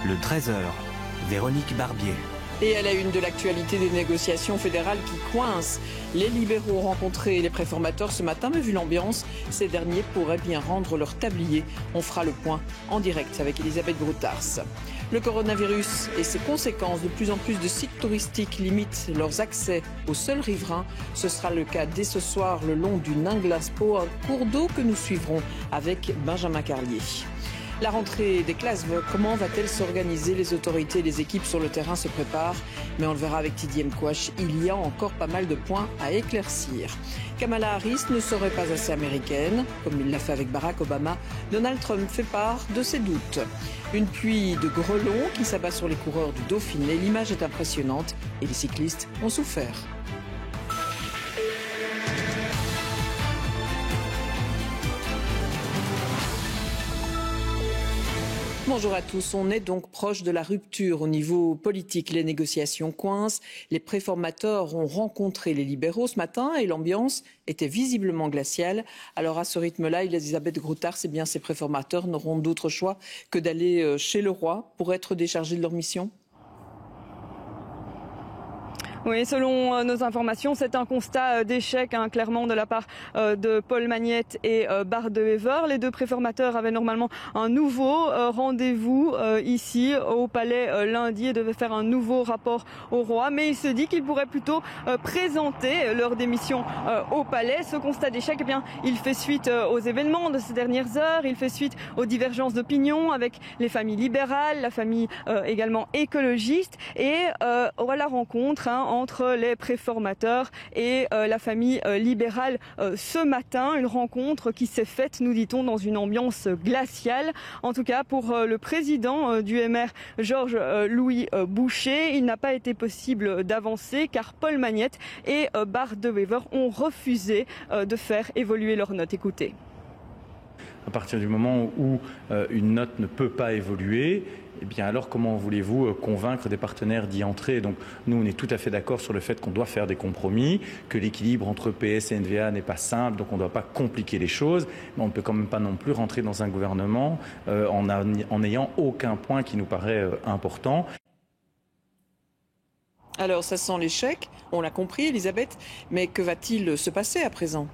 le 13h, Véronique Barbier. Et à la une de l'actualité des négociations fédérales qui coincent, les libéraux ont rencontré les préformateurs ce matin, mais vu l'ambiance, ces derniers pourraient bien rendre leur tablier. On fera le point en direct avec Elisabeth Broutars. Le coronavirus et ses conséquences, de plus en plus de sites touristiques limitent leurs accès aux seuls riverains. Ce sera le cas dès ce soir le long du Ninglaspo, un cours d'eau que nous suivrons avec Benjamin Carlier. La rentrée des classes, comment va-t-elle s'organiser? Les autorités et les équipes sur le terrain se préparent, mais on le verra avec Didier Mkwash, il y a encore pas mal de points à éclaircir. Kamala Harris ne serait pas assez américaine, comme il l'a fait avec Barack Obama. Donald Trump fait part de ses doutes. Une pluie de grêlons qui s'abat sur les coureurs du Dauphiné. L'image est impressionnante et les cyclistes ont souffert. Bonjour à tous, on est donc proche de la rupture au niveau politique. Les négociations coincent, les préformateurs ont rencontré les libéraux ce matin et l'ambiance était visiblement glaciale. Alors à ce rythme-là, Elisabeth Broutars, eh bien, ces préformateurs n'auront d'autre choix que d'aller chez le roi pour être déchargés de leur mission? Oui, selon nos informations, c'est un constat d'échec, clairement, de la part de Paul Magnette et Bart De Wever. Les deux préformateurs avaient normalement un nouveau rendez-vous ici au palais lundi et devaient faire un nouveau rapport au roi. Mais il se dit qu'ils pourraient plutôt présenter leur démission au palais. Ce constat d'échec, eh bien, il fait suite aux événements de ces dernières heures. Il fait suite aux divergences d'opinion avec les familles libérales, la famille également écologiste et à la rencontre entre les préformateurs et la famille libérale ce matin. Une rencontre qui s'est faite, nous dit-on, dans une ambiance glaciale. En tout cas, pour le président du MR, Georges-Louis Boucher, il n'a pas été possible d'avancer car Paul Magnette et Bart De Wever ont refusé de faire évoluer leur note. Écoutez. À partir du moment où une note ne peut pas évoluer, eh bien alors comment voulez-vous convaincre des partenaires d'y entrer? Donc nous on est tout à fait d'accord sur le fait qu'on doit faire des compromis, que l'équilibre entre PS et NVA n'est pas simple, donc on ne doit pas compliquer les choses, mais on ne peut quand même pas non plus rentrer dans un gouvernement en n'ayant aucun point qui nous paraît important. Alors ça sent l'échec, on l'a compris Elisabeth, mais que va-t-il se passer à présent?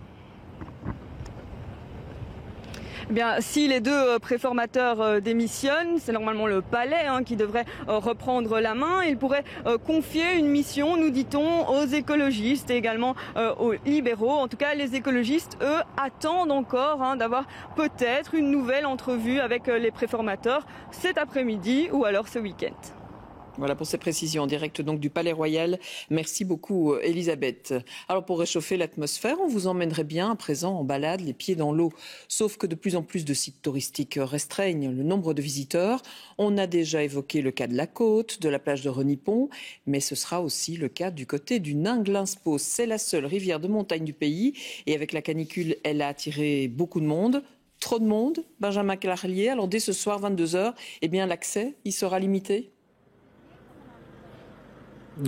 Eh bien, si les deux préformateurs démissionnent, c'est normalement le palais qui devrait reprendre la main. Il pourrait confier une mission, nous dit-on, aux écologistes et également aux libéraux. En tout cas, les écologistes, eux, attendent encore d'avoir peut-être une nouvelle entrevue avec les préformateurs cet après-midi ou alors ce week-end. Voilà pour ces précisions en direct donc du Palais Royal. Merci beaucoup Elisabeth. Alors pour réchauffer l'atmosphère, on vous emmènerait bien à présent en balade, les pieds dans l'eau. Sauf que de plus en plus de sites touristiques restreignent le nombre de visiteurs. On a déjà évoqué le cas de la Côte, de la plage de Renipon, mais ce sera aussi le cas du côté du Ninglaspo. C'est la seule rivière de montagne du pays et avec la canicule, elle a attiré beaucoup de monde. Trop de monde, Benjamin Carlier. Alors dès ce soir 22h, eh bien l'accès, il sera limité.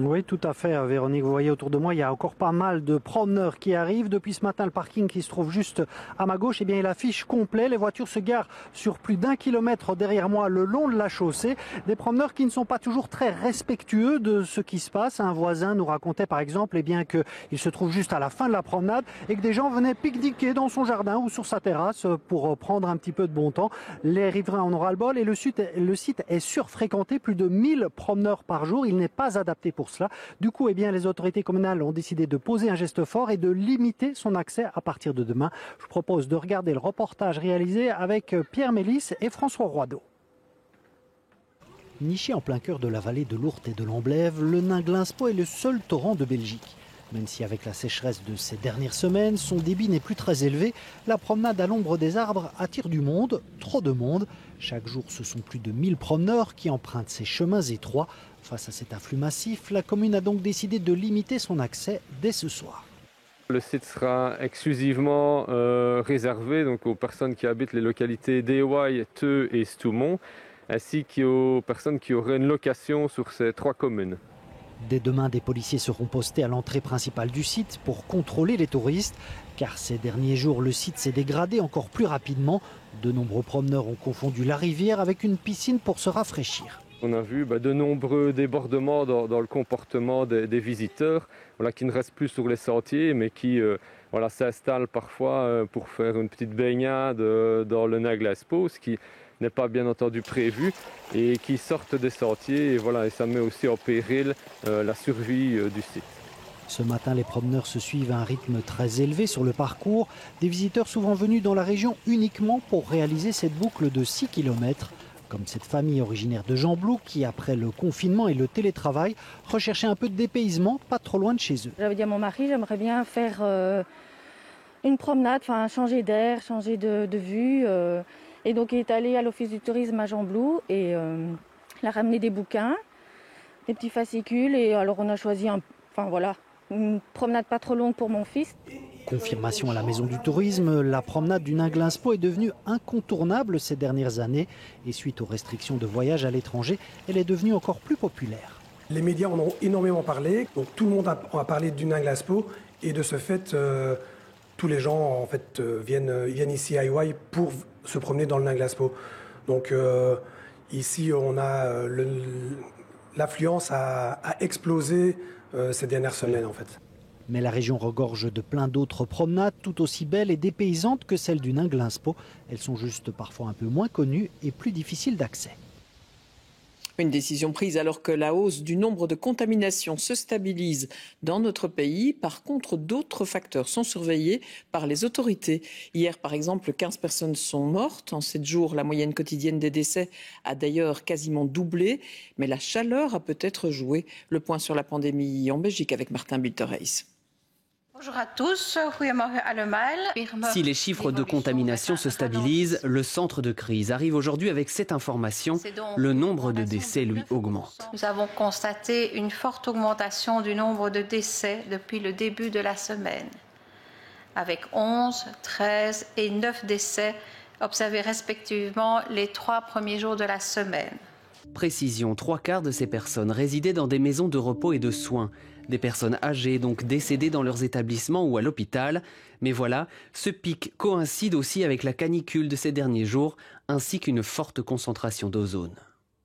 Oui, tout à fait, Véronique. Vous voyez autour de moi, il y a encore pas mal de promeneurs qui arrivent. Depuis ce matin, le parking qui se trouve juste à ma gauche, eh bien, il affiche complet. Les voitures se garent sur plus d'1 kilomètre derrière moi, le long de la chaussée. Des promeneurs qui ne sont pas toujours très respectueux de ce qui se passe. Un voisin nous racontait, par exemple, eh bien, qu'il se trouve juste à la fin de la promenade et que des gens venaient pique-niquer dans son jardin ou sur sa terrasse pour prendre un petit peu de bon temps. Les riverains en ont ras-le-bol et le site est surfréquenté. Plus de 1000 promeneurs par jour. Il n'est pas adapté pour cela. Du coup, eh bien, les autorités communales ont décidé de poser un geste fort et de limiter son accès à partir de demain. Je vous propose de regarder le reportage réalisé avec Pierre Mélis et François Roideau. Niché en plein cœur de la vallée de l'Ourthe et de l'Amblève, le Ninglaspo est le seul torrent de Belgique. Même si avec la sécheresse de ces dernières semaines, son débit n'est plus très élevé, la promenade à l'ombre des arbres attire du monde, trop de monde. Chaque jour, ce sont plus de 1000 promeneurs qui empruntent ces chemins étroits. Face à cet afflux massif, la commune a donc décidé de limiter son accès dès ce soir. Le site sera exclusivement réservé donc, aux personnes qui habitent les localités d'Éouaille, Theux et Stoumont, ainsi qu'aux personnes qui auraient une location sur ces 3 communes. Dès demain, des policiers seront postés à l'entrée principale du site pour contrôler les touristes. Car ces derniers jours, le site s'est dégradé encore plus rapidement. De nombreux promeneurs ont confondu la rivière avec une piscine pour se rafraîchir. On a vu de nombreux débordements dans le comportement des visiteurs, qui ne restent plus sur les sentiers, mais qui s'installent parfois pour faire une petite baignade dans le Naglaspo, ce qui n'est pas bien entendu prévu, et qui sortent des sentiers, et ça met aussi en péril la survie du site. Ce matin, les promeneurs se suivent à un rythme très élevé sur le parcours. Des visiteurs souvent venus dans la région uniquement pour réaliser cette boucle de 6 km. Comme cette famille originaire de Gembloux qui, après le confinement et le télétravail, recherchait un peu de dépaysement pas trop loin de chez eux. J'avais dit à mon mari, j'aimerais bien faire une promenade, changer d'air, changer de vue. Et donc il est allé à l'office du tourisme à Gembloux et il a ramené des bouquins, des petits fascicules. Et alors on a choisi une promenade pas trop longue pour mon fils. Confirmation à la Maison du Tourisme, la promenade du Naglaspo est devenue incontournable ces dernières années. Et suite aux restrictions de voyage à l'étranger, elle est devenue encore plus populaire. Les médias en ont énormément parlé. Donc tout le monde a parlé du Naglaspo. Et de ce fait, tous les gens viennent ici à Hawaï pour se promener dans le Naglaspo. Donc ici, l'affluence a explosé ces dernières semaines en fait. Mais la région regorge de plein d'autres promenades tout aussi belles et dépaysantes que celles du Naglaspo. Elles sont juste parfois un peu moins connues et plus difficiles d'accès. Une décision prise alors que la hausse du nombre de contaminations se stabilise dans notre pays. Par contre, d'autres facteurs sont surveillés par les autorités. Hier, par exemple, 15 personnes sont mortes. En 7 jours, la moyenne quotidienne des décès a d'ailleurs quasiment doublé. Mais la chaleur a peut-être joué. Le point sur la pandémie en Belgique avec Martin Bulter-Reis. Bonjour à tous, goedemorgen allemaal. Si les chiffres de contamination se stabilisent, le centre de crise arrive aujourd'hui avec cette information. Le nombre de décès, lui, augmente. Nous avons constaté une forte augmentation du nombre de décès depuis le début de la semaine, avec 11, 13 et 9 décès observés respectivement les 3 premiers jours de la semaine. Précision, 3/4 de ces personnes résidaient dans des maisons de repos et de soins. Des personnes âgées, donc décédées dans leurs établissements ou à l'hôpital. Mais voilà, ce pic coïncide aussi avec la canicule de ces derniers jours, ainsi qu'une forte concentration d'ozone.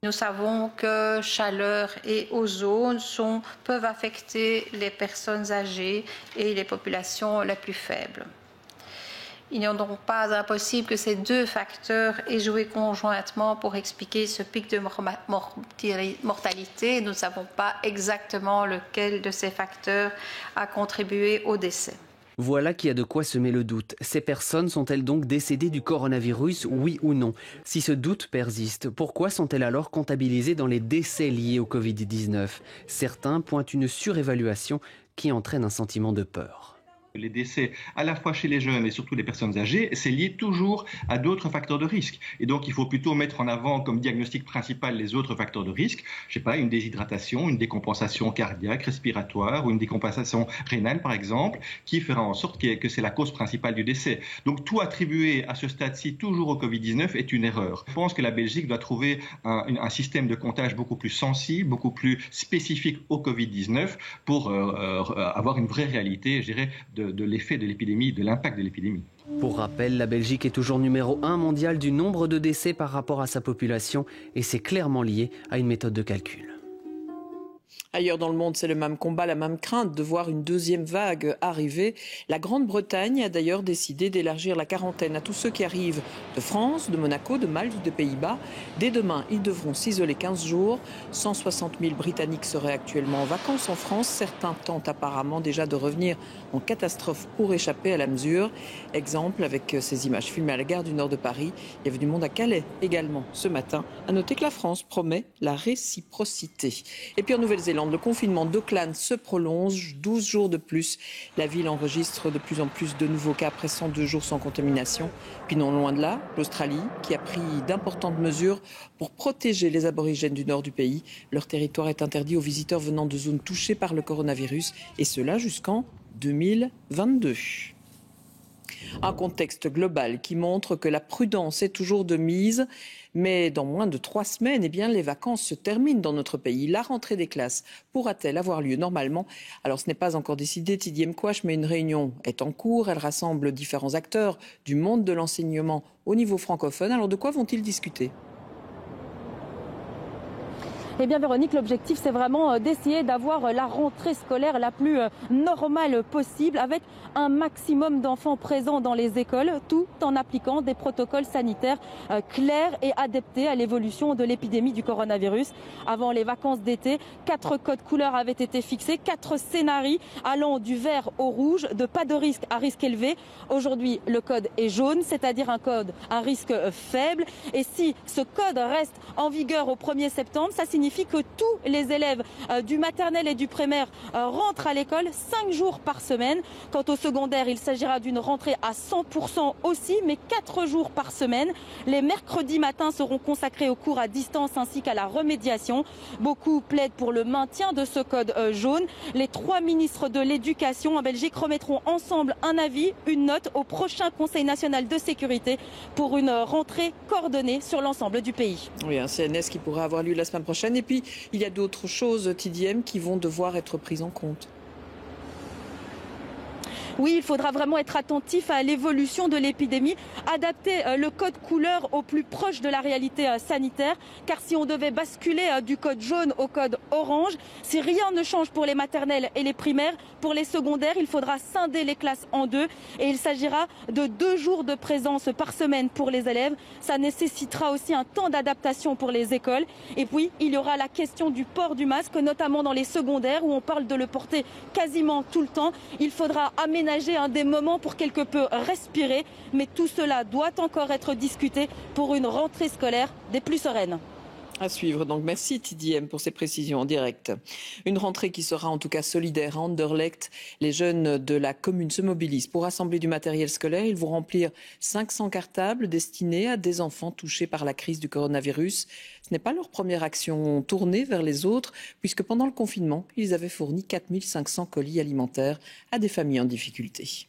Nous savons que chaleur et ozone peuvent affecter les personnes âgées et les populations les plus faibles. Il n'est donc pas impossible que ces deux facteurs aient joué conjointement pour expliquer ce pic de mortalité. Nous ne savons pas exactement lequel de ces facteurs a contribué au décès. Voilà qui a de quoi semer le doute. Ces personnes sont-elles donc décédées du coronavirus, oui ou non? Si ce doute persiste, pourquoi sont-elles alors comptabilisées dans les décès liés au Covid-19? Certains pointent une surévaluation qui entraîne un sentiment de peur. Les décès, à la fois chez les jeunes et surtout les personnes âgées, c'est lié toujours à d'autres facteurs de risque. Et donc, il faut plutôt mettre en avant comme diagnostic principal les autres facteurs de risque. Je sais pas, une déshydratation, une décompensation cardiaque, respiratoire ou une décompensation rénale, par exemple, qui fera en sorte que c'est la cause principale du décès. Donc, tout attribuer à ce stade-ci toujours au Covid-19 est une erreur. Je pense que la Belgique doit trouver un système de comptage beaucoup plus sensible, beaucoup plus spécifique au Covid-19 pour avoir une vraie réalité, je dirais, de l'effet de l'épidémie, de l'impact de l'épidémie. Pour rappel, la Belgique est toujours numéro 1 mondial du nombre de décès par rapport à sa population et c'est clairement lié à une méthode de calcul. Ailleurs dans le monde, c'est le même combat, la même crainte de voir une deuxième vague arriver. La Grande-Bretagne a d'ailleurs décidé d'élargir la quarantaine à tous ceux qui arrivent de France, de Monaco, de Malte ou de Pays-Bas. Dès demain, ils devront s'isoler 15 jours. 160 000 Britanniques seraient actuellement en vacances en France. Certains tentent apparemment déjà de revenir en catastrophe pour échapper à la mesure. Exemple avec ces images filmées à la gare du nord de Paris. Il y avait du monde à Calais également ce matin. À noter que la France promet la réciprocité. Et puis en Nouvelle-Zélande, le confinement d'Auckland se prolonge, 12 jours de plus. La ville enregistre de plus en plus de nouveaux cas après 102 jours sans contamination. Puis non loin de là, l'Australie qui a pris d'importantes mesures pour protéger les aborigènes du nord du pays. Leur territoire est interdit aux visiteurs venant de zones touchées par le coronavirus et cela jusqu'en 2022. Un contexte global qui montre que la prudence est toujours de mise. Mais dans moins de 3 semaines, les vacances se terminent dans notre pays. La rentrée des classes pourra-t-elle avoir lieu normalement? Alors ce n'est pas encore décidé, Tidiem Quash, mais une réunion est en cours. Elle rassemble différents acteurs du monde de l'enseignement au niveau francophone. Alors de quoi vont-ils discuter? Eh bien Véronique, l'objectif c'est vraiment d'essayer d'avoir la rentrée scolaire la plus normale possible avec un maximum d'enfants présents dans les écoles, tout en appliquant des protocoles sanitaires clairs et adaptés à l'évolution de l'épidémie du coronavirus. Avant les vacances d'été, 4 codes couleurs avaient été fixés, 4 scénarios allant du vert au rouge, de pas de risque à risque élevé. Aujourd'hui, le code est jaune, c'est-à-dire un risque faible. Et si ce code reste en vigueur au 1er septembre, ça signifie que tous les élèves du maternel et du primaire rentrent à l'école 5 jours par semaine. Quant au secondaire, il s'agira d'une rentrée à 100% aussi, mais 4 jours par semaine. Les mercredis matins seront consacrés aux cours à distance ainsi qu'à la remédiation. Beaucoup plaident pour le maintien de ce code jaune. Les 3 ministres de l'Éducation en Belgique remettront ensemble un avis, une note au prochain Conseil national de sécurité pour une rentrée coordonnée sur l'ensemble du pays. Oui, un CNS qui pourrait avoir lieu la semaine prochaine. Et puis, il y a d'autres choses, TDM, qui vont devoir être prises en compte. Oui, il faudra vraiment être attentif à l'évolution de l'épidémie, adapter le code couleur au plus proche de la réalité sanitaire. Car si on devait basculer du code jaune au code orange, si rien ne change pour les maternelles et les primaires, pour les secondaires, il faudra scinder les classes en 2. Et il s'agira de 2 jours de présence par semaine pour les élèves. Ça nécessitera aussi un temps d'adaptation pour les écoles. Et puis, il y aura la question du port du masque, notamment dans les secondaires où on parle de le porter quasiment tout le temps. Il faudra aménager des moments pour quelque peu respirer, mais tout cela doit encore être discuté pour une rentrée scolaire des plus sereines. À suivre, donc merci TDM pour ces précisions en direct. Une rentrée qui sera en tout cas solidaire à Anderlecht. Les jeunes de la commune se mobilisent pour rassembler du matériel scolaire. Ils vont remplir 500 cartables destinés à des enfants touchés par la crise du coronavirus. Ce n'est pas leur première action tournée vers les autres, puisque pendant le confinement, ils avaient fourni 4500 colis alimentaires à des familles en difficulté.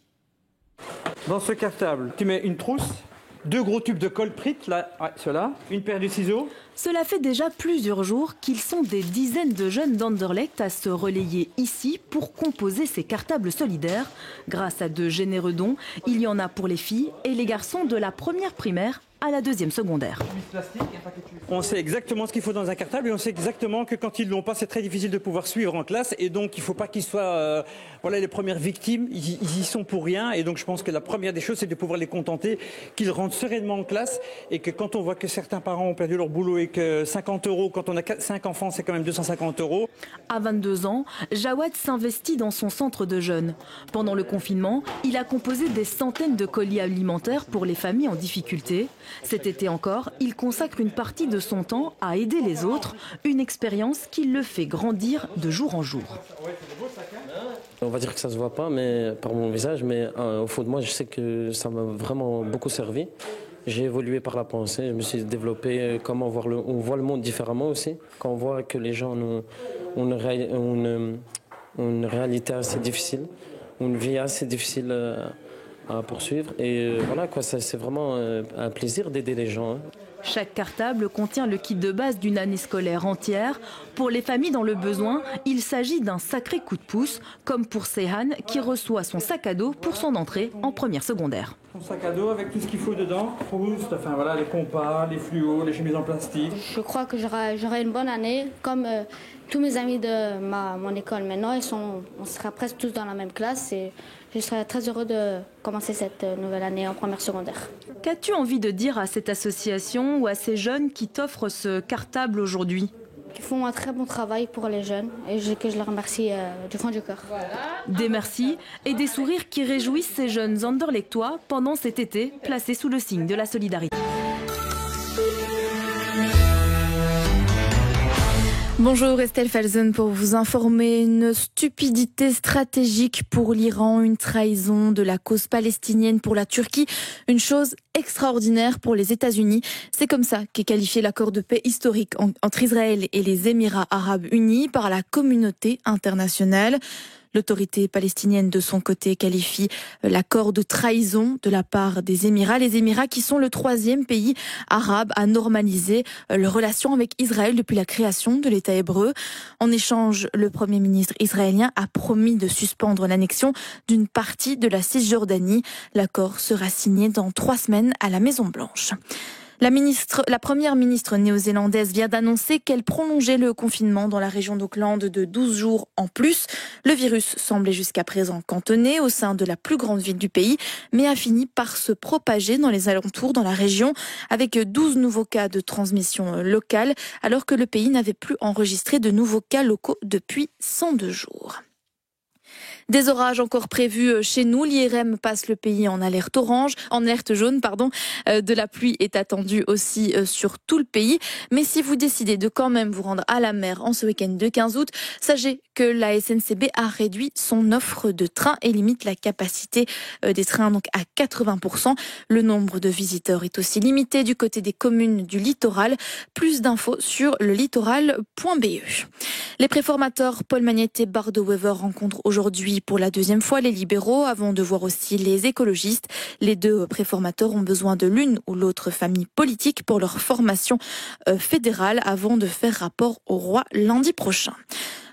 Dans ce cartable, tu mets une trousse, 2 gros tubes de colle prite, là, ceux-là, une paire de ciseaux. Cela fait déjà plusieurs jours qu'ils sont des dizaines de jeunes d'Anderlecht à se relayer ici pour composer ces cartables solidaires. Grâce à de généreux dons, il y en a pour les filles et les garçons de la première primaire à la 2e secondaire. On sait exactement ce qu'il faut dans un cartable et on sait exactement que quand ils ne l'ont pas, c'est très difficile de pouvoir suivre en classe et donc il ne faut pas qu'ils soient les premières victimes, ils y sont pour rien et donc je pense que la première des choses c'est de pouvoir les contenter, qu'ils rentrent sereinement en classe et que quand on voit que certains parents ont perdu leur boulot et que 50 €, quand on a 5 enfants, c'est quand même 250 €. À 22 ans, Jawad s'investit dans son centre de jeunes. Pendant le confinement, il a composé des centaines de colis alimentaires pour les familles en difficulté. Cet été encore, il consacre une partie de son temps à aider les autres, une expérience qui le fait grandir de jour en jour. On va dire que ça se voit pas mais, par mon visage, mais au fond de moi, je sais que ça m'a vraiment beaucoup servi. J'ai évolué par la pensée, je me suis développé, comment on voit le monde différemment aussi. Quand on voit que les gens ont une réalité assez difficile, une vie assez difficile à poursuivre. Et voilà, quoi, c'est vraiment un plaisir d'aider les gens. Chaque cartable contient le kit de base d'une année scolaire entière. Pour les familles dans le besoin, il s'agit d'un sacré coup de pouce, comme pour Sehan qui reçoit son sac à dos pour son entrée en première secondaire. Son sac à dos avec tout ce qu'il faut dedans, les compas, les fluos, les chemises en plastique. Je crois que j'aurai une bonne année, comme tous mes amis de mon école maintenant, on sera presque tous dans la même classe et je serai très heureux de commencer cette nouvelle année en première secondaire. Qu'as-tu envie de dire à cette association ou à ces jeunes qui t'offrent ce cartable aujourd'hui ? Ils font un très bon travail pour les jeunes et que je les remercie du fond du cœur. Des merci et des sourires qui réjouissent ces jeunes anderlechtois pendant cet été placé sous le signe de la solidarité. Bonjour, Estelle Falzen pour vous informer. Une stupidité stratégique pour l'Iran, une trahison de la cause palestinienne pour la Turquie, une chose extraordinaire pour les États-Unis. C'est comme ça qu'est qualifié l'accord de paix historique entre Israël et les Émirats arabes unis par la communauté internationale. L'autorité palestinienne, de son côté, qualifie l'accord de trahison de la part des Émirats. Les Émirats qui sont le 3e pays arabe à normaliser leurs relations avec Israël depuis la création de l'État hébreu. En échange, le Premier ministre israélien a promis de suspendre l'annexion d'une partie de la Cisjordanie. L'accord sera signé dans 3 semaines à la Maison-Blanche. La première ministre néo-zélandaise vient d'annoncer qu'elle prolongeait le confinement dans la région d'Auckland de 12 jours en plus. Le virus semblait jusqu'à présent cantonné au sein de la plus grande ville du pays, mais a fini par se propager dans les alentours dans la région avec 12 nouveaux cas de transmission locale, alors que le pays n'avait plus enregistré de nouveaux cas locaux depuis 102 jours. Des orages encore prévus chez nous. L'IRM passe le pays en alerte jaune. De la pluie est attendue aussi sur tout le pays. Mais si vous décidez de quand même vous rendre à la mer en ce week-end de 15 août, sachez que la SNCB a réduit son offre de trains et limite la capacité des trains donc à 80%. Le nombre de visiteurs est aussi limité du côté des communes du littoral. Plus d'infos sur le littoral.be. Les préformateurs Paul Magnette et Bart de Wever rencontrent aujourd'hui pour la deuxième fois les libéraux avant de voir aussi les écologistes. Les deux préformateurs ont besoin de l'une ou l'autre famille politique pour leur formation fédérale avant de faire rapport au roi lundi prochain.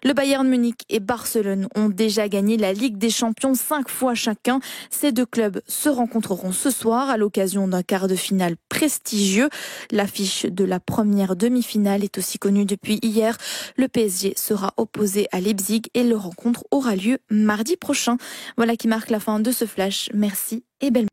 Le Bayern Munich et Barcelone ont déjà gagné la Ligue des Champions 5 fois chacun. Ces deux clubs se rencontreront ce soir à l'occasion d'un quart de finale prestigieux. L'affiche de la première demi-finale est aussi connue depuis hier. Le PSG sera opposé à Leipzig et le rencontre aura lieu mardi prochain. Voilà qui marque la fin de ce flash. Merci et belle